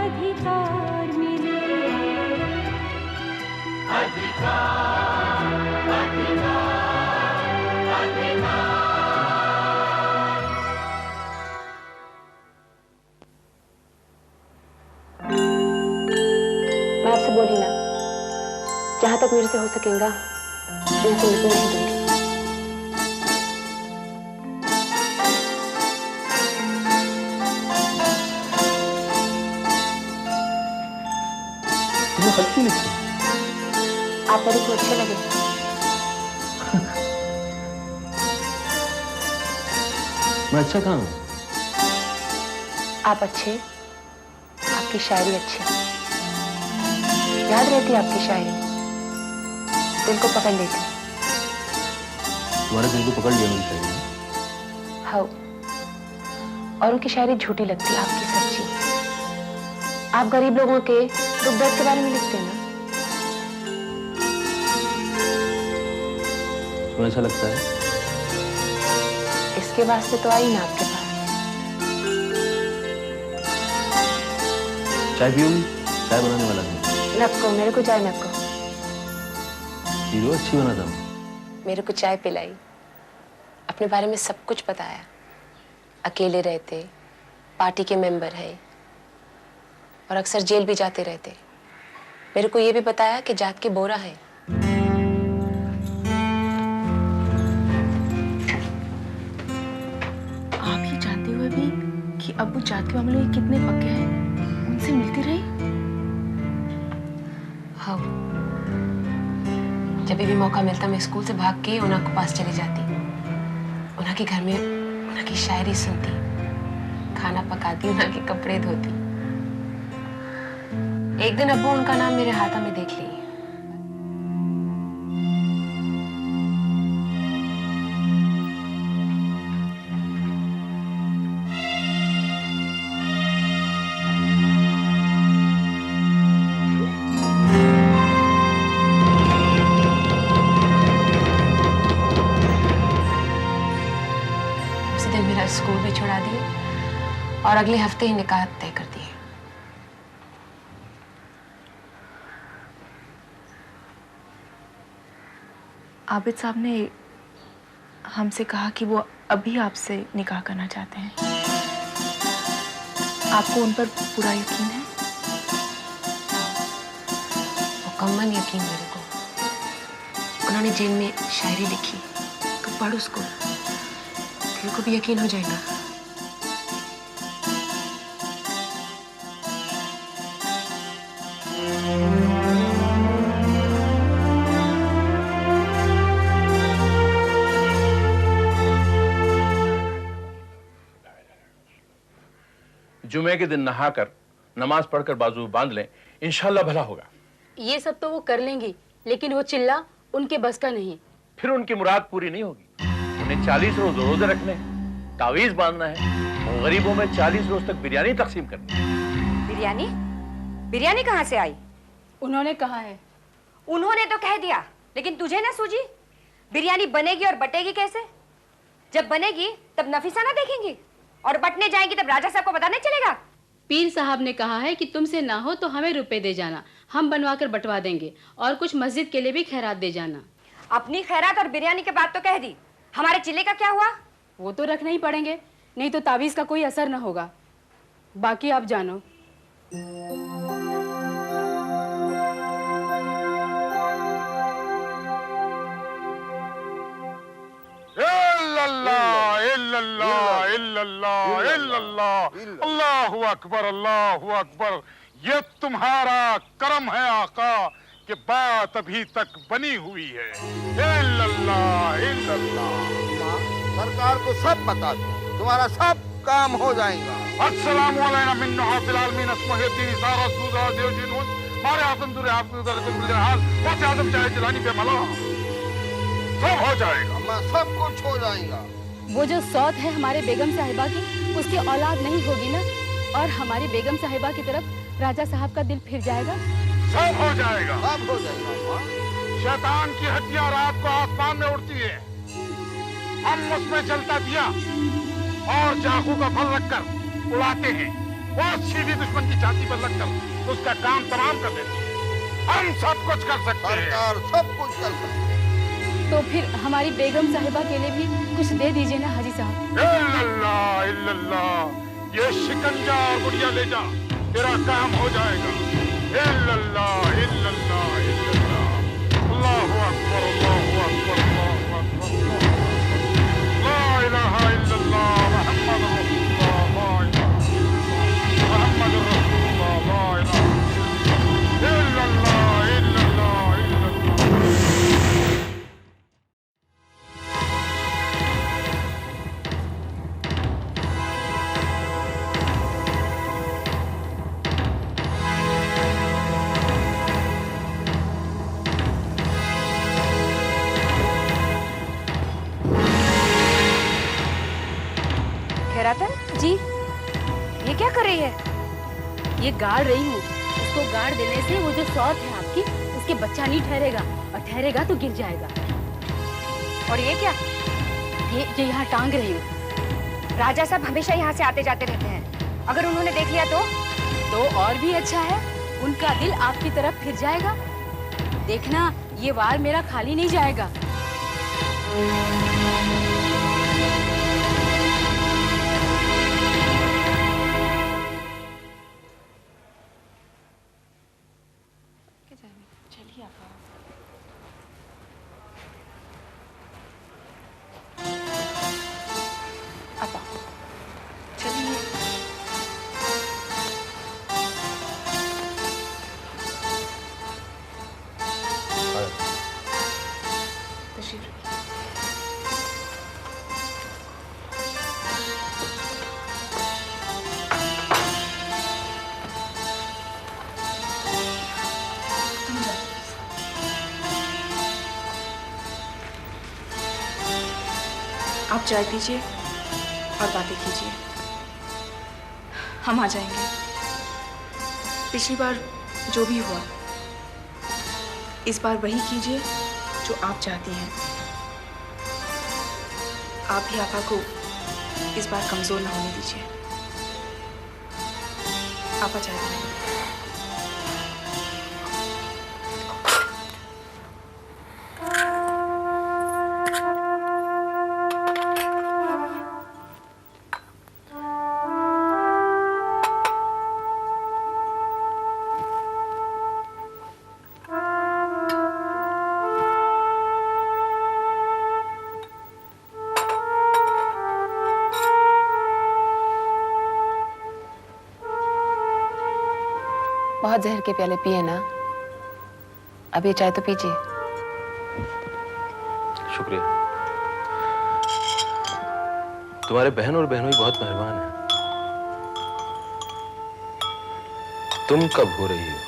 अधिकार मिले। अधिकार, अधिकार, अधिकार। मैं आपसे बोली ना, जहां तक मेरे से हो सकेगा मैं इसे मिटने नहीं दूंगी। तुम्हें हल्की लिखी, आप मेरे को अच्छे लगे। मैं अच्छा कहाँ हूँ? आप अच्छे, आपकी शायरी अच्छी, याद रहती आपकी शायरी, दिल को पकड़ लेती। तुम्हारे दिल को पकड़ लिया मेरी शायरी ने? हाँ, और उनकी शायरी झूठी लगती, आपकी सच्ची। आप गरीब लोगों के दुख दर्द के बारे में लिखते हैं ना। तुम्हें ऐसा लगता है? इसके वास्ते तो आई ना आपके पास। चाय पियोगी? चाय बनाने वाला है। नको, मेरे को चाय नको। हीरो अच्छी बनाता हूँ। मेरे को चाय पिलाई, अपने बारे में सब कुछ बताया। अकेले रहते, पार्टी के मेंबर है और अक्सर जेल भी जाते रहते। मेरे को ये भी बताया कि जात के बोरा है। आप ये जानते हुए भी कि अब्बू जात के मामले में कितने पक्के हैं, उनसे मिलती रही? हाँ, जब भी मौका मिलता मैं स्कूल से भाग के उन्हा के पास चली जाती। उन्हा के घर में उन्हा की शायरी सुनती, खाना पकाती, उन्हा के कपड़े धोती। एक दिन अब्बू उनका नाम मेरे हाथा में देख ली। उसी दिन मेरा स्कूल भी छुड़ा दिए और अगले हफ्ते ही निकाह तय कर दिए। आबिद साहब ने हमसे कहा कि वो अभी आपसे निकाह करना चाहते हैं। आपको उन पर पूरा यकीन है? मुकम्मल यकीन मेरे को। उन्होंने जेल में शायरी लिखी, तो पढ़ उसको, तेरे को भी यकीन हो जाएगा। जुमे के दिन नहाकर नमाज पढ़कर बाजू बांध लें, इंशाल्लाह भला होगा। ये सब तो वो कर लेंगी, लेकिन वो चिल्ला उनके बस का नहीं। फिर उनकी मुराद पूरी नहीं होगी। उन्हें 40 रोज रोजे रखने हैं, तावीज बांधना है और गरीबों में 40 रोज तक बिरयानी तकसीम करनी है। बिरयानी? बिरयानी कहाँ से आई? उन्होंने कहा है। उन्होंने तो कह दिया, लेकिन तुझे ना सूझी? बिरयानी बनेगी और बटेगी कैसे? जब बनेगी तब नफीसा ना देखेंगी और बटने जाएंगी तब राजा साहब को पता नहीं चलेगा। पीर साहब ने कहा है कि तुमसे ना हो तो हमें रुपए दे जाना, हम बनवा कर बंटवा देंगे और कुछ मस्जिद के लिए भी खैरात दे जाना। अपनी खैरात और बिरयानी के बाद तो कह दी, हमारे चिल्ले का क्या हुआ? वो तो रखने ही पड़ेंगे, नहीं तो तावीज का कोई असर न होगा। बाकी आप जानो। अल्लाहु अकबर, अल्लाहु अकबर। ये तुम्हारा करम है आका कि बात अभी तक बनी हुई है। सरकार को सब बता दो, तुम्हारा सब काम हो जाएगा। अस्सलामु अलैना मिन नहाफिल आलमीन अस्महुद्दीन सारा सूदा देवजीनुन मारे आदम दुरे आपको उधर तुम गुजर हाल वैसे आदम चाहे जलानी पे मला सब हो जाएगा। सब कुछ हो जाएगा। वो जो सौत है हमारे बेगम साहिबा की, उसकी औलाद नहीं होगी ना, और हमारी बेगम साहिबा की तरफ राजा साहब का दिल फिर जाएगा। सब हो जाएगा, सब हो जाएगा। शैतान की हड्डियां रात को आसमान में उड़ती है, हम उसमें चलता दिया और चाकू का फल रखकर उड़ाते हैं। वो सीधी दुश्मन की छाती पर लगकर उसका काम तमाम कर देती है। हम सब कुछ कर सकते हैं। सरकार सब कुछ कर सकती है। तो फिर हमारी बेगम साहिबा के लिए भी कुछ दे दीजिए ना हाजी साहब। इल्लल्लाह इल्लल्लाह, ये शिकंजा और गुड़िया ले जा, तेरा काम हो जाएगा। इल्लल्लाह इल्लल्लाह इल्लल्लाह, अल्लाहु अकबर अल्लाहु अकबर अल्लाहु अकबर, ला इलाहा इल्लल्लाह मुहम्मद रसूलुल्लाह, ला इलाहा मुहम्मद रसूलुल्लाह, ला इलाहा इल्लल्लाह इल्लल्लाह इल्लल्लाह। खैरातन जी, ये क्या कर रही है? ये गाड़ रही हूँ। उसको गाड़ देने से वो जो सौत है आपकी, उसके बच्चा नहीं ठहरेगा, और ठहरेगा तो गिर जाएगा। और ये क्या? ये यहाँ टांग रही हूँ। राजा साहब हमेशा यहाँ से आते जाते रहते हैं, अगर उन्होंने देख लिया तो और भी अच्छा है, उनका दिल आपकी तरफ फिर जाएगा। देखना, ये वार मेरा खाली नहीं जाएगा। चलिए अब चलिए। तशरीफ रखिए। आप चाय पीजिए और बातें कीजिए, हम आ जाएंगे। पिछली बार जो भी हुआ, इस बार वही कीजिए जो आप चाहती हैं। आप भी आपा को इस बार कमजोर ना होने दीजिए। आपा चाय बनाइए। बहुत जहर के प्याले पिए ना, अब ये चाय तो पीजिए। शुक्रिया। तुम्हारे बहन और बहनोई बहुत मेहरबान हैं। तुम कब हो रही हो?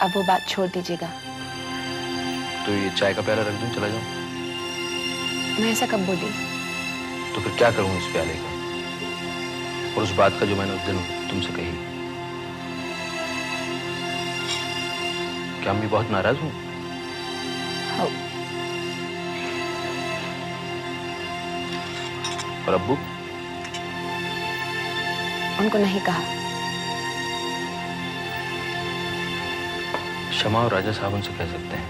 अब वो बात छोड़ दीजिएगा। तो ये चाय का प्याला रख दूं, चला जाऊं? मैं ऐसा कब बोली? तो फिर क्या करूं इस प्याले का और उस बात का जो मैंने उस दिन तुमसे कही? क्या मैं बहुत नाराज हूं? हो। और अब्बू? उनको नहीं कहा। शमा और राजा साहब उनसे कह सकते हैं।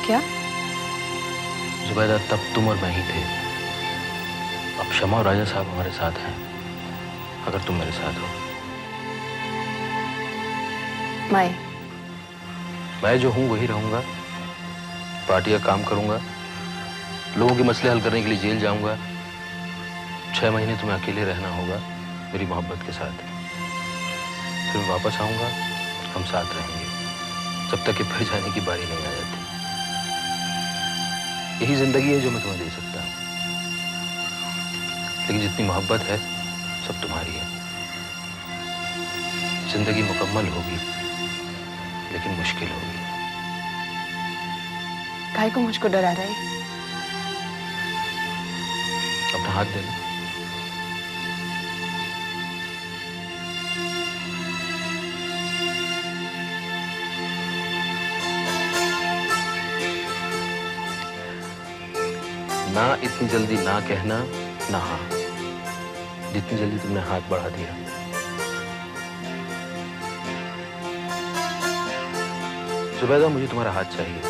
क्या? जुबैदा, तब तुम और मैं ही थे। अब शमा और राजा साहब हमारे साथ हैं, अगर तुम मेरे साथ हो। मैं जो हूं वही रहूंगा। पार्टी का काम करूंगा, लोगों के मसले हल करने के लिए जेल जाऊंगा। 6 महीने तुम्हें अकेले रहना होगा मेरी मोहब्बत के साथ। फिर मैं वापस आऊंगा, हम साथ रहेंगे जब तक कि फिर जाने की बारी नहीं आ जाती। यही जिंदगी है जो मैं तुम्हें दे सकता हूं, लेकिन जितनी मोहब्बत है सब तुम्हारी है। जिंदगी मुकम्मल होगी लेकिन मुश्किल होगी। काहे को मुझको डरा रहे? अपना हाथ देना। ना इतनी जल्दी ना कहना, ना हाँ। जितनी जल्दी तुमने हाथ बढ़ा दिया। जुबैदा, मुझे तुम्हारा हाथ चाहिए,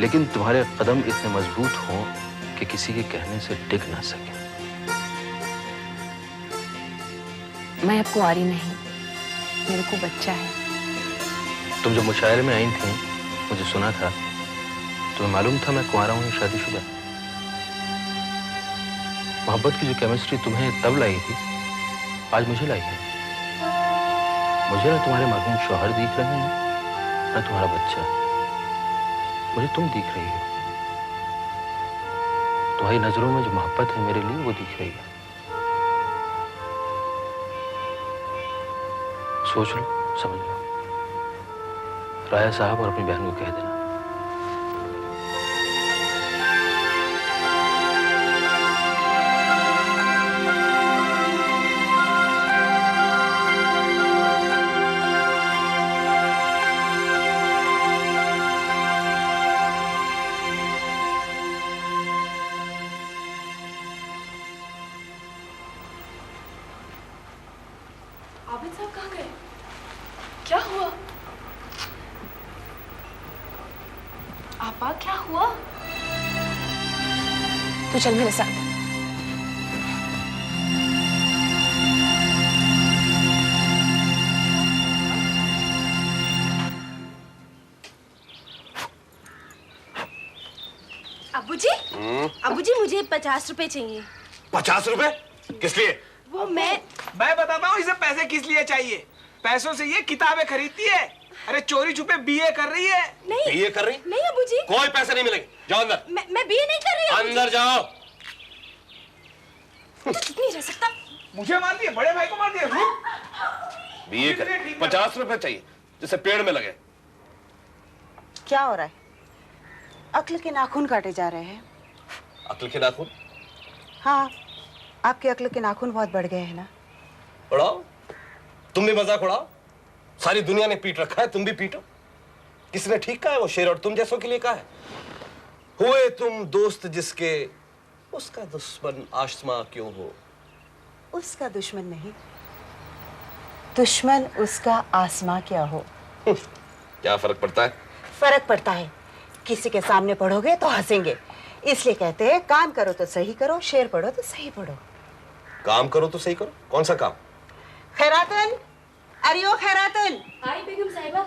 लेकिन तुम्हारे कदम इतने मजबूत हों कि किसी के कहने से टिक ना सके। मैं अब कुंवारी नहीं, मेरे को बच्चा है। तुम जब मुशायरे में आई थी, मुझे सुना था, तुम्हें मालूम था मैं कुंवारा हूं, शादीशुदा। मोहब्बत की जो केमिस्ट्री तुम्हें तब लाई थी, आज मुझे लाई है। मुझे ना तुम्हारे मरहूम शौहर दिख रहे हैं, ना तुम्हारा बच्चा, मुझे तुम दिख रही हो। तुम्हारी नजरों में जो मोहब्बत है मेरे लिए, वो दिख रही है। सोच लो, समझ लो। राया साहब और अपनी बहन को कह देना। आबिद साहब कहाँ गए? क्या हुआ? आपा, क्या हुआ? तू चल मेरे साथ। अबूजी मुझे 50 रुपए चाहिए। 50 रुपए? किस लिए? वो मैं बताता हूँ इसे पैसे किस लिए चाहिए। पैसों से ये किताबें खरीदती है। अरे चोरी छुपे बीए कर रही है। नहीं बीए कर रही? नहीं अबूजी, कोई पैसे नहीं मिलेंगे, जाओ अंदर। मैं बीए नहीं कर रही हूँ। अंदर जाओ। तो चुप नहीं रह सकता। मुझे मार दिया, बड़े भाई को मार दिया। बीए कर 50 रुपए चाहिए, जिससे पेड़ में लगे। क्या हो रहा है? अक्ल के नाखून काटे जा रहे हैं। अक्ल के नाखून? हाँ, आपके अक्ल के नाखून बहुत बढ़ गए हैं ना। उड़ाओ, तुम भी मजाक उड़ाओ। सारी दुनिया ने पीट रखा है, तुम भी पीटो। किसने ठीक कहा है वो शेर, और तुम जैसों के लिए कहा है? हुए तुम दोस्त जिसके, उसका दुश्मन आसमां क्यों हो? उसका दुश्मन नहीं, दुश्मन उसका आसमां क्या हो। क्या फर्क पड़ता है? फर्क पड़ता है। किसी के सामने पढ़ोगे तो हंसेंगे, इसलिए कहते हैं काम करो तो सही करो, शेर पढ़ो तो सही पढ़ो। काम करो तो सही करो? कौन सा काम? खैरातन, अरे ओ खैरातन। आई बेगम साहिबा।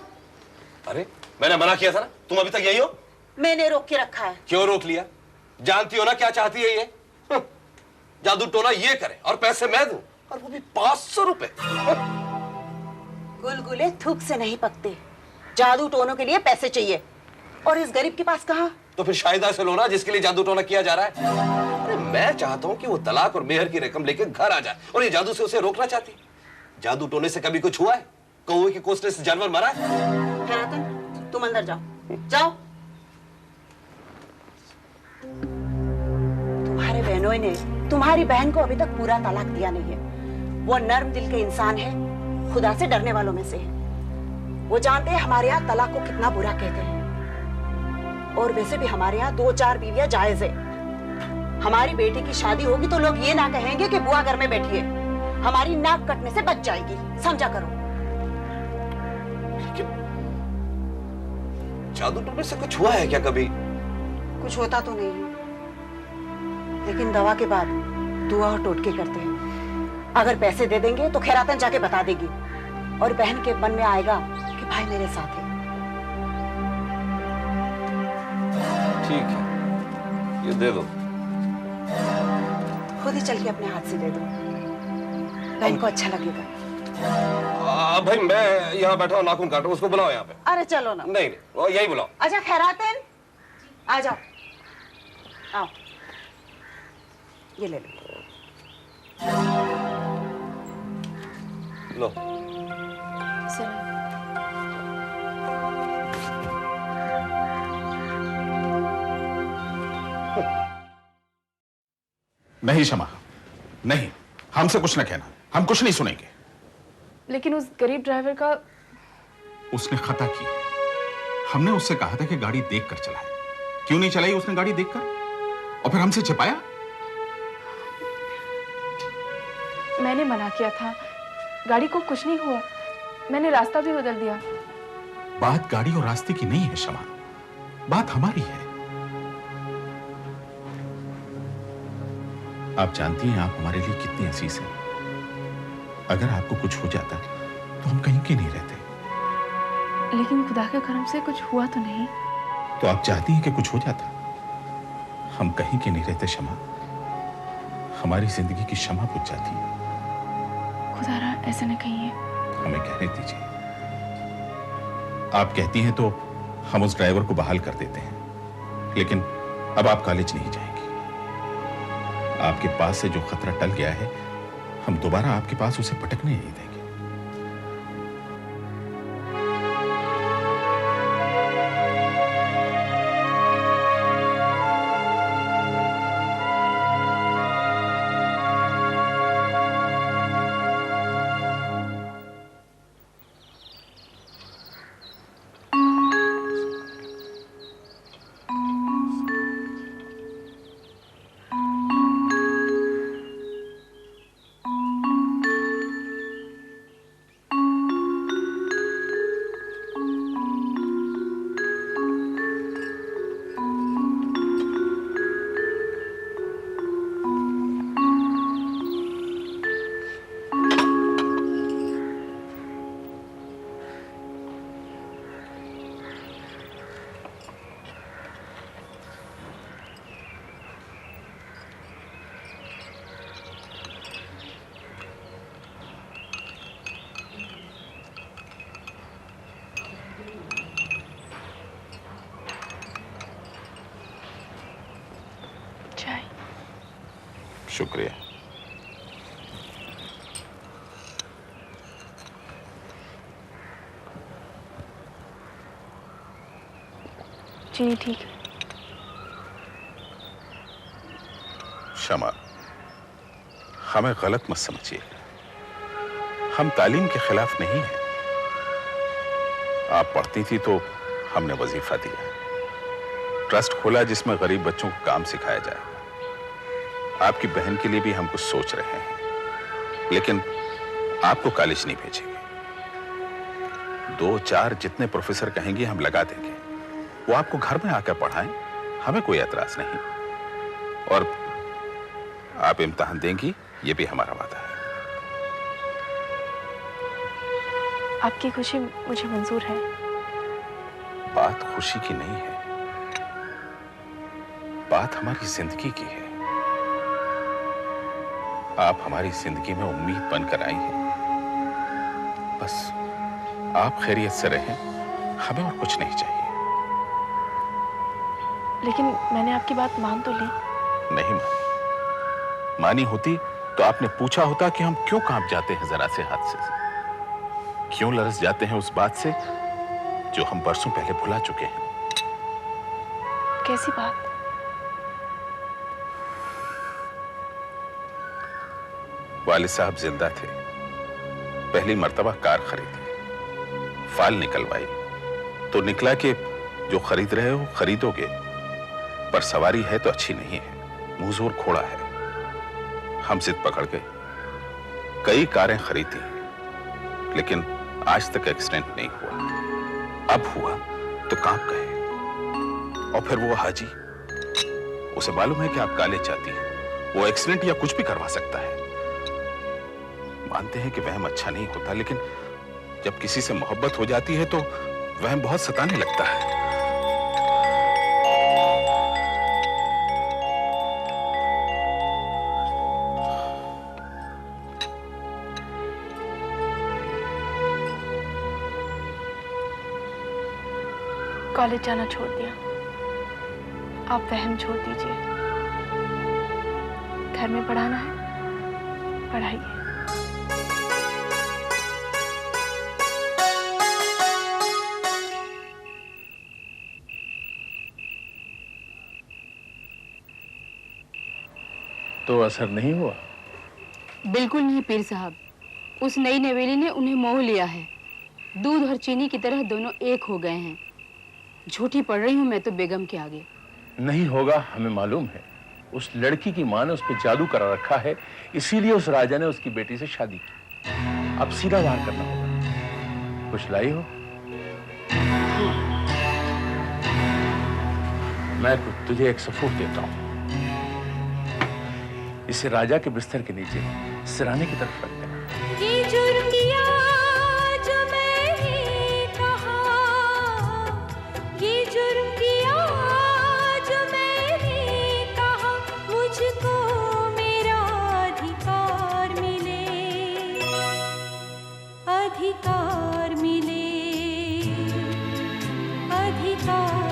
अरे मैंने मना किया था ना, तुम अभी तक यही हो? मैंने रोक के रखा है। क्यों रोक लिया? जानती हो ना क्या चाहती है ये? जादू टोना ये करे और पैसे मैं दूं, और वो भी 500 रुपए। गुलगुले थूक से नहीं पकते, जादू टोनों के लिए पैसे चाहिए, और इस गरीब के पास कहाँ? तो फिर शाहिदा से लो ना, जिसके लिए जादू टोना किया जा रहा है। अरे मैं चाहता हूँ कि वो तलाक और मेहर की रकम लेकर घर आ जाए, और ये जादू से उसे रोकना चाहती है। जादू टोने से कभी कुछ हुआ है? कौवे के कोसने से जानवर मरा है? खैरातन, तुम अंदर जाओ, जाओ। तुम्हारे बहनों ने तुम्हारी बहन को अभी तक पूरा तलाक दिया नहीं है। वो नर्म दिल के इंसान है, खुदा से डरने वालों में से है। वो जानते हैं हमारे यहाँ तलाक को कितना बुरा कहते हैं, और वैसे भी हमारे यहाँ 2-4 बीवियां जायज है। हमारी बेटी की शादी होगी तो लोग ये ना कहेंगे कि बुआ घर में बैठी है, हमारी नाक कटने से बच जाएगी, समझा करो। जादू टोने से कुछ हुआ है क्या कभी? कुछ होता तो नहीं, लेकिन दवा के बाद दुआ और टोटके करते हैं। अगर पैसे दे देंगे तो खैरातन जाके बता देगी, और बहन के मन में आएगा कि भाई मेरे साथ है। ठीक है, ये दे दो। खुद ही चल के अपने हाथ से दे दो, बहन को अच्छा लगेगा। भाई मैं यहाँ बैठा हूँ, नाखून काटो, उसको बुलाओ यहाँ पे। अरे चलो ना। नहीं, वो यही बुलाओ। अच्छा खैरातन, आ जाओ, आओ, ये ले लो। लो। नहीं शमा, नहीं, हमसे कुछ न कहना, हम कुछ नहीं सुनेंगे। लेकिन उस गरीब ड्राइवर का, उसने खता की। हमने उससे कहा था कि गाड़ी देखकर चलाए, क्यों नहीं चलाई उसने गाड़ी देखकर, और फिर हमसे छिपाया। मैंने मना किया था, गाड़ी को कुछ नहीं हुआ, मैंने रास्ता भी बदल दिया। बात गाड़ी और रास्ते की नहीं है शमा, बात हमारी है। आप जानती हैं आप हमारे लिए कितनी अजीज हैं। अगर आपको कुछ हो जाता तो हम कहीं के नहीं रहते। लेकिन खुदा के करम से कुछ हुआ तो नहीं। तो आप चाहती हैं कि कुछ हो जाता? हम कहीं के नहीं रहते शमा, हमारी जिंदगी की शमा बुझ जाती है। खुदारा ऐसे न कहिए। हमें कहने दीजिए। आप कहती हैं तो हम उस ड्राइवर को बहाल कर देते हैं, लेकिन अब आप कॉलेज नहीं जाएंगी। आपके पास से जो खतरा टल गया है, हम दोबारा आपके पास उसे पटकने नहीं देंगे। शुक्रिया। चीनी ठीक है। शमा, हमें गलत मत समझिए, हम तालीम के खिलाफ नहीं हैं। आप पढ़ती थी तो हमने वजीफा दिया, ट्रस्ट खोला जिसमें गरीब बच्चों को काम सिखाया जाए। आपकी बहन के लिए भी हम कुछ सोच रहे हैं, लेकिन आपको कॉलेज नहीं भेजेंगे। 2-4 जितने प्रोफेसर कहेंगे हम लगा देंगे, वो आपको घर में आकर पढ़ाएं, हमें कोई एतराज नहीं। और आप इम्तिहान देंगी, ये भी हमारा वादा है। आपकी खुशी मुझे मंजूर है। बात खुशी की नहीं है, बात हमारी जिंदगी की है। आप हमारी जिंदगी में उम्मीद बनकर आई हैं। बस आप खैरियत से रहें, हमें और कुछ नहीं चाहिए। लेकिन मैंने आपकी बात मान तो ली। नहीं मानी होती तो आपने पूछा होता कि हम क्यों कांप जाते हैं जरा से हादसे से, क्यों लरस जाते हैं उस बात से जो हम बरसों पहले भुला चुके हैं। कैसी बात? वालिद साहब जिंदा थे, पहली मर्तबा कार खरीदी, फाल निकलवाई, तो निकला कि जो खरीद रहे हो खरीदोगे, पर सवारी है तो अच्छी नहीं है, मुंहजोर घोड़ा है। हम जिद पकड़ गए, कई कारें खरीदी, लेकिन आज तक एक्सीडेंट नहीं हुआ। अब हुआ तो कांप गए। और फिर वो हाजी, उसे मालूम है कि आप कॉलेज जाती हैं, वो एक्सीडेंट या कुछ भी करवा सकता है। मानते हैं कि वहम अच्छा नहीं होता, लेकिन जब किसी से मोहब्बत हो जाती है तो वहम बहुत सताने लगता है। कॉलेज जाना छोड़ दिया, आप वहम छोड़ दीजिए। घर में पढ़ाना है, पढ़ाइए। तो असर नहीं हुआ? बिल्कुल नहीं पीर साहब, उस नई नवेली ने उन्हें मोह लिया है। दूध और चीनी की तरह दोनों एक हो गए हैं। झूठी पड़ रही हूं मैं तो बेगम के आगे। नहीं होगा, हमें मालूम है। उस लड़की की मां ने उस पर जादू करा रखा है, इसीलिए उस राजा ने उसकी बेटी से शादी की। अब सीधा वार करना होगा। कुछ लाई हो? मैं तुझे एक सबूत देता हूं। इसे राजा के बिस्तर के नीचे सिराने की तरफ रख देना। ये जुर्म किया जो मैंने कहा, ये जुर्म किया जो मैंने कहा, मुझको मेरा अधिकार मिले, अधिकार मिले, अधिकार